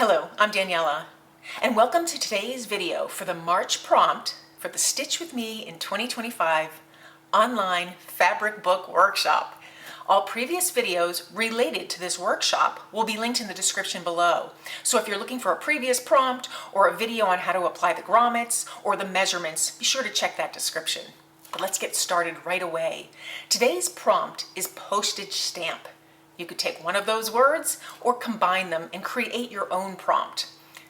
Hello, I'm Daniela, and welcome to today's video for the March prompt for the Stitch With Me in 2025 online fabric book workshop. All previous videos related to this workshop will be linked in the description below. So if you're looking for a previous prompt or a video on how to apply the grommets or the measurements, be sure to check that description. But let's get started right away. Today's prompt is postage stamp. You could take one of those words or combine them and create your own prompt.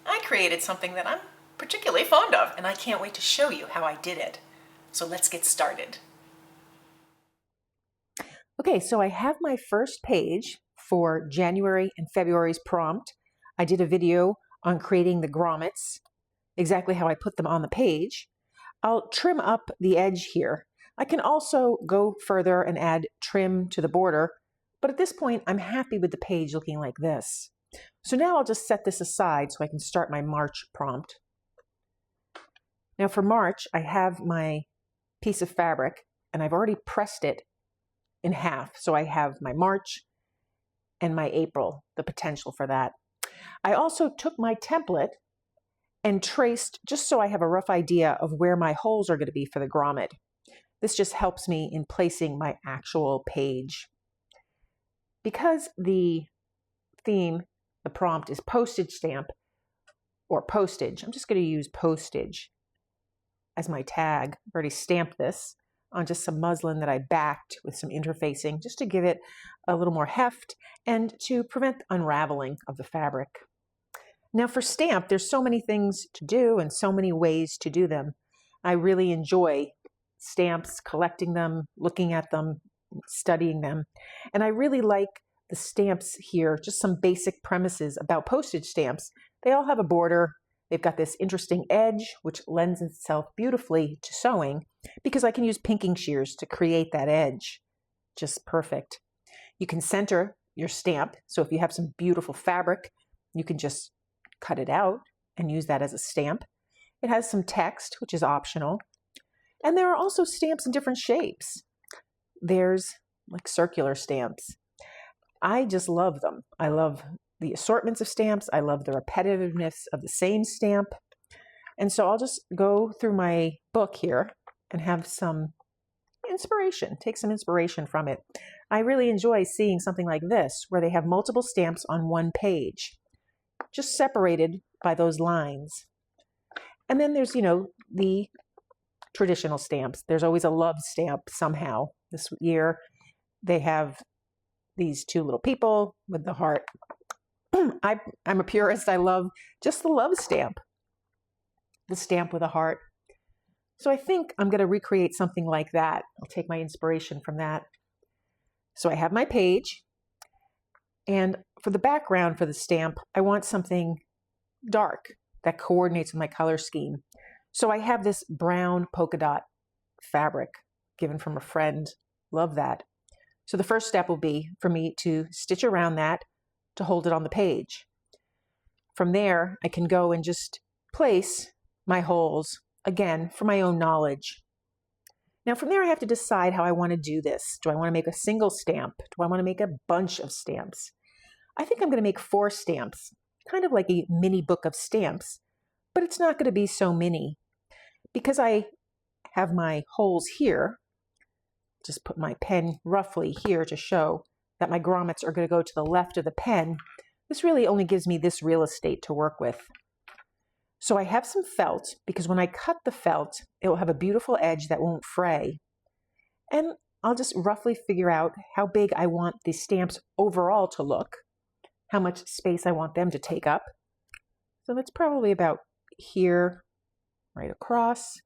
I created something that I'm particularly fond of, and I can't wait to show you how I did it. So let's get started. Okay, so I have my first page for January and February's prompt. I did a video on creating the grommets, exactly how I put them on the page. I'll trim up the edge here. I can also go further and add trim to the border, but at this point, I'm happy with the page looking like this. So now I'll just set this aside so I can start my March prompt. Now for March, I have my piece of fabric and I've already pressed it in half. So I have my March and my April, the potential for that. I also took my template and traced just so I have a rough idea of where my holes are going to be for the grommet. This just helps me in placing my actual page. Because the theme, the prompt is postage stamp or postage, I'm just going to use postage as my tag. I've already stamped this on just some muslin that I backed with some interfacing just to give it a little more heft and to prevent unraveling of the fabric. Now for stamp, there's so many things to do and so many ways to do them. I really enjoy stamps, collecting them, looking at them, studying them. And I really like the stamps here, just some basic premises about postage stamps. They all have a border. They've got this interesting edge, which lends itself beautifully to sewing because I can use pinking shears to create that edge. Just perfect. You can center your stamp. So if you have some beautiful fabric, you can just cut it out and use that as a stamp. It has some text, which is optional. And there are also stamps in different shapes. There's like circular stamps. I just love them. I love the assortments of stamps. I love the repetitiveness of the same stamp. And so I'll just go through my book here and have some inspiration, take some inspiration from it. I really enjoy seeing something like this where they have multiple stamps on one page, just separated by those lines. And then there's, the traditional stamps. There's always a love stamp somehow. This year they have these two little people with the heart. I'm a purist. I love just the love stamp, the stamp with a heart. So I think I'm going to recreate something like that. I'll take my inspiration from that. So I have my page, and for the background for the stamp, I want something dark that coordinates with my color scheme. So I have this brown polka dot fabric given from a friend. Love that. So the first step will be for me to stitch around that to hold it on the page. From there, I can go and just place my holes, again, for my own knowledge. Now from there, I have to decide how I want to do this. Do I want to make a single stamp? Do I want to make a bunch of stamps? I think I'm going to make 4 stamps, kind of like a mini book of stamps, but it's not going to be so mini. Because I have my holes here, just put my pen roughly here to show that my grommets are going to go to the left of the pen. This really only gives me this real estate to work with. So I have some felt because when I cut the felt, it will have a beautiful edge that won't fray. And I'll just roughly figure out how big I want the stamps overall to look, how much space I want them to take up. So that's probably about here, right across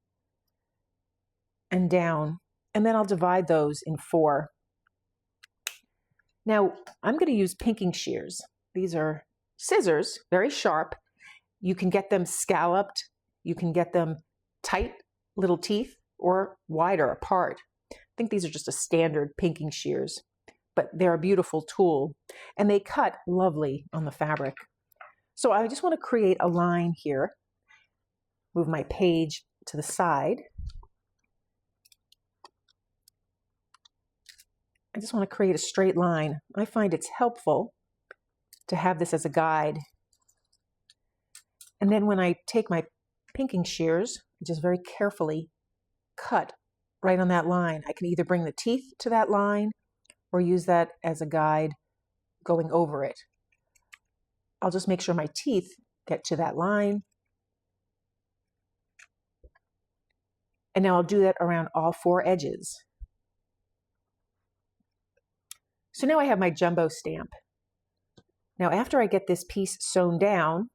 and down. And then I'll divide those in 4. Now, I'm going to use pinking shears. These are scissors, very sharp. You can get them scalloped. You can get them tight little teeth or wider apart. I think these are just a standard pinking shears, but they're a beautiful tool and they cut lovely on the fabric. So I just want to create a line here. Move my page to the side. I just want to create a straight line. I find it's helpful to have this as a guide And then when I take my pinking shears, I just very carefully cut right on that line. I can either bring the teeth to that line or use that as a guide going over it. I'll just make sure my teeth get to that line. And now I'll do that around all 4 edges. So now I have my jumbo stamp. Now after I get this piece sewn down,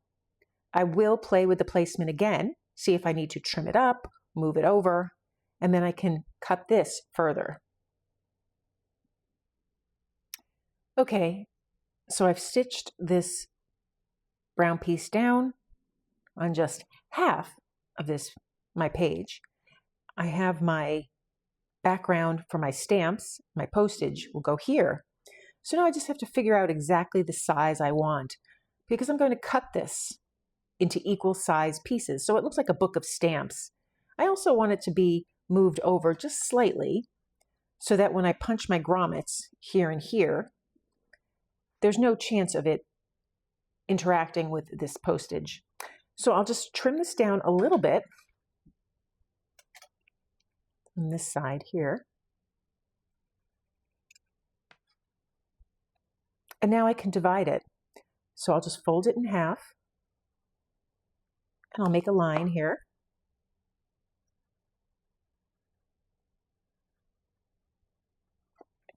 I will play with the placement again, see if I need to trim it up, move it over, and then I can cut this further. Okay, so I've stitched this brown piece down on just half of my page. I have my background for my stamps, my postage will go here. So now I just have to figure out exactly the size I want, because I'm going to cut this into equal size pieces so it looks like a book of stamps. I also want it to be moved over just slightly so that when I punch my grommets here and here, there's no chance of it interacting with this postage. So I'll just trim this down a little bit on this side here. And now I can divide it. So I'll just fold it in half and I'll make a line here.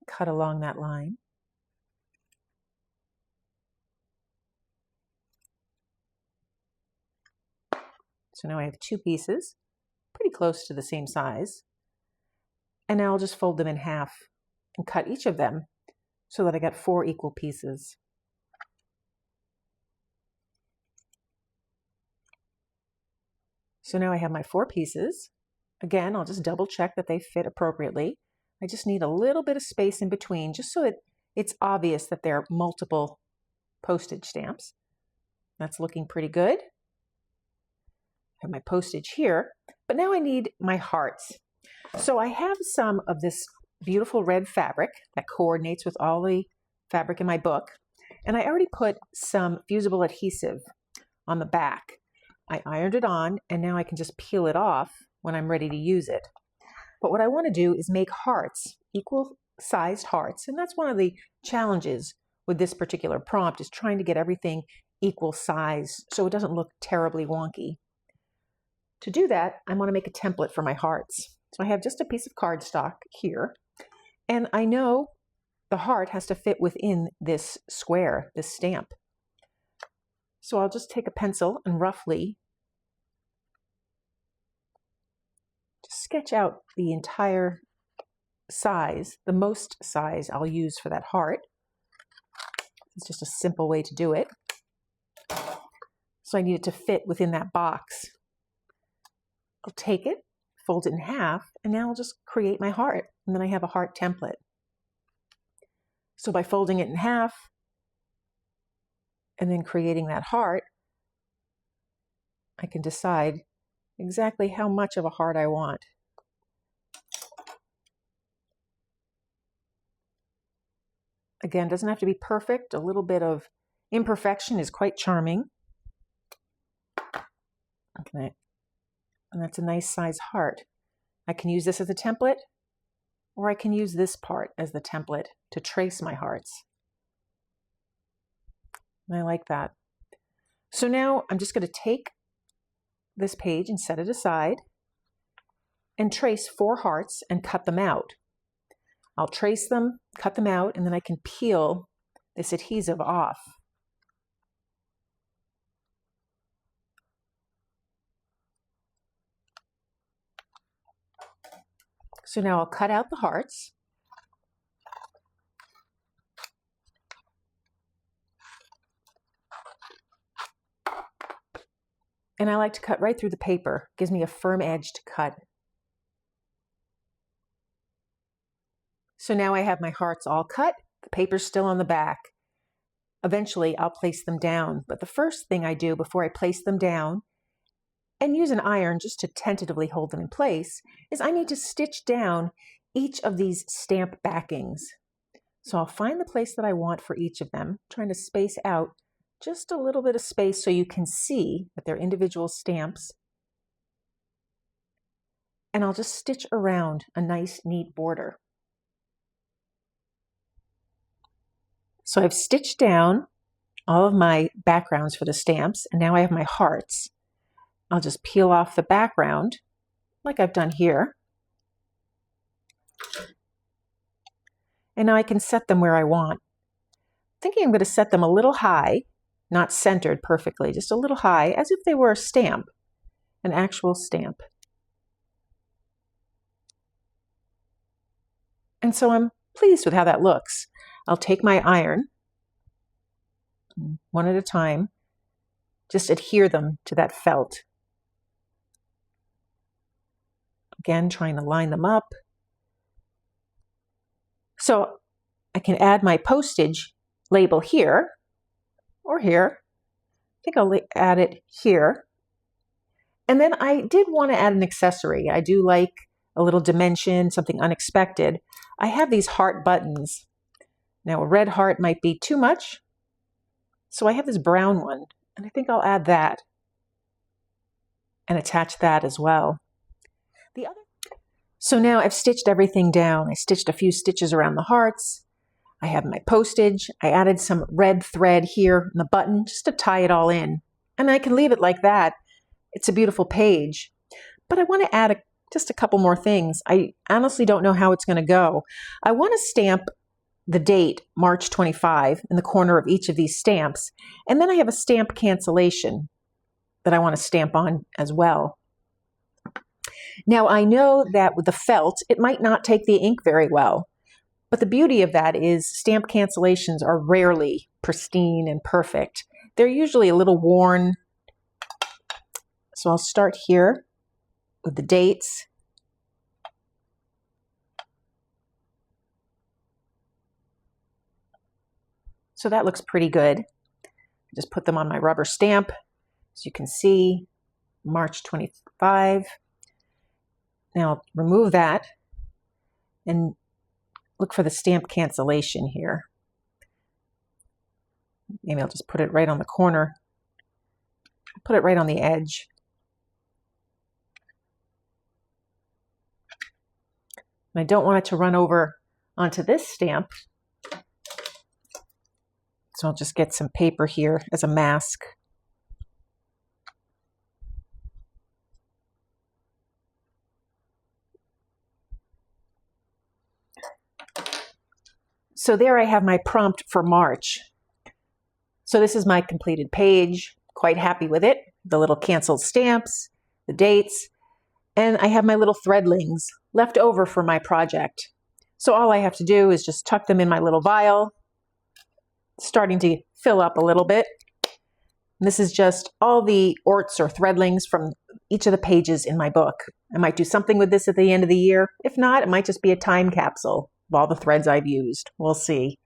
Cut along that line. So now I have 2 pieces, pretty close to the same size. And now I'll just fold them in half and cut each of them so that I got 4 equal pieces. So now I have my 4 pieces. Again, I'll just double check that they fit appropriately. I just need a little bit of space in between just so it's obvious that there are multiple postage stamps. That's looking pretty good. I have my postage here, but now I need my hearts. So I have some of this beautiful red fabric that coordinates with all the fabric in my book, and I already put some fusible adhesive on the back. I ironed it on, and now I can just peel it off when I'm ready to use it. But what I want to do is make hearts, equal sized hearts, and that's one of the challenges with this particular prompt, is trying to get everything equal size so it doesn't look terribly wonky. To do that, I want to make a template for my hearts. So I have just a piece of cardstock here, and I know the heart has to fit within this square, this stamp. So I'll just take a pencil and roughly just sketch out the entire size, the most size I'll use for that heart. It's just a simple way to do it. So I need it to fit within that box. I'll take it, fold it in half, and now I'll just create my heart, and then I have a heart template. So by folding it in half and then creating that heart, I can decide exactly how much of a heart I want. Again, doesn't have to be perfect. A little bit of imperfection is quite charming. Okay. And that's a nice size heart. I can use this as a template, or I can use this part as the template to trace my hearts. And I like that. So now I'm just going to take this page and set it aside and trace 4 hearts and cut them out. I'll trace them, cut them out, and then I can peel this adhesive off. So now I'll cut out the hearts. And I like to cut right through the paper. It gives me a firm edge to cut. So now I have my hearts all cut. The paper's still on the back. Eventually I'll place them down. But the first thing I do before I place them down, and use an iron just to tentatively hold them in place, is I need to stitch down each of these stamp backings. So I'll find the place that I want for each of them, trying to space out just a little bit of space so you can see that they're individual stamps. And I'll just stitch around a nice, neat border. So I've stitched down all of my backgrounds for the stamps, and now I have my hearts. I'll just peel off the background like I've done here. And now I can set them where I want. Thinking I'm going to set them a little high, not centered perfectly, just a little high, as if they were a stamp, an actual stamp. And so I'm pleased with how that looks. I'll take my iron, one at a time, just adhere them to that felt. Again, trying to line them up. So I can add my postage label here or here. I think I'll add it here. And then I did want to add an accessory. I do like a little dimension, something unexpected. I have these heart buttons. Now a red heart might be too much, so I have this brown one, and I think I'll add that and attach that as well. So now I've stitched everything down. I stitched a few stitches around the hearts. I have my postage. I added some red thread here in the button just to tie it all in. And I can leave it like that. It's a beautiful page. But I want to add just a couple more things. I honestly don't know how it's going to go. I want to stamp the date, March 25, in the corner of each of these stamps. And then I have a stamp cancellation that I want to stamp on as well. Now I know that with the felt, it might not take the ink very well. But the beauty of that is stamp cancellations are rarely pristine and perfect. They're usually a little worn. So I'll start here with the dates. So that looks pretty good. Just put them on my rubber stamp. As you can see, March 25. Now I'll remove that and look for the stamp cancellation here. Maybe I'll just put it right on the corner. Put it right on the edge. And I don't want it to run over onto this stamp. So I'll just get some paper here as a mask. So there I have my prompt for March. So this is my completed page. Quite happy with it. The little canceled stamps, the dates, and I have my little threadlings left over for my project. So all I have to do is just tuck them in my little vial. Starting to fill up a little bit. And this is just all the orts or threadlings from each of the pages in my book. I might do something with this at the end of the year. If not, it might just be a time capsule of all the threads I've used. We'll see.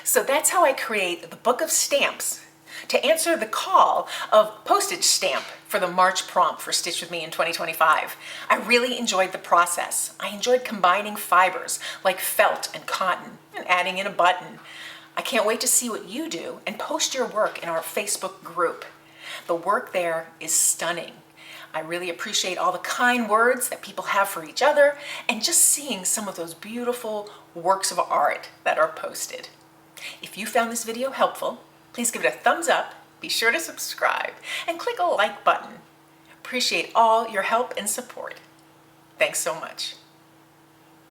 So that's how I create the book of stamps to answer the call of postage stamp for the March prompt for Stitch With Me in 2025. I really enjoyed the process. I enjoyed combining fibers like felt and cotton and adding in a button. I can't wait to see what you do and post your work in our Facebook group. The work there is stunning. I really appreciate all the kind words that people have for each other and just seeing some of those beautiful works of art that are posted. If you found this video helpful, please give it a thumbs up, be sure to subscribe, and click a like button. Appreciate all your help and support. Thanks so much.